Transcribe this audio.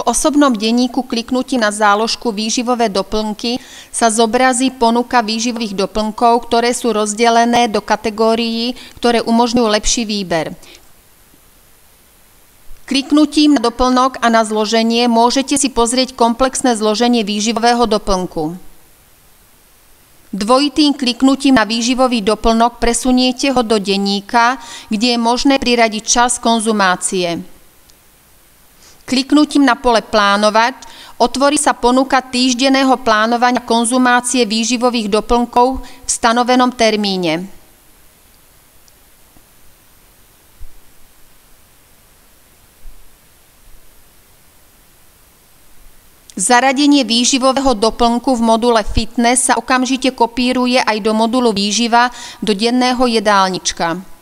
osobnom denníku kliknutím na záložku Výživové doplnky sa zobrazí ponuka výživových doplnkov, ktoré sú rozdelené do kategórií, ktoré umožňujú lepší výber. Kliknutím na doplnok a na zloženie môžete si pozrieť komplexné zloženie výživového doplnku. Dvojitým kliknutím na výživový doplnok presuniete ho do denníka, kde je možné priradiť čas konzumácie. Kliknutím na pole Plánovať otvorí sa ponuka týždenného plánovania konzumácie výživových doplnkov v stanovenom termíne. Zaradenie výživového doplnku v module Fitness sa okamžite kopíruje aj do modulu Výživa do denného jedálnička.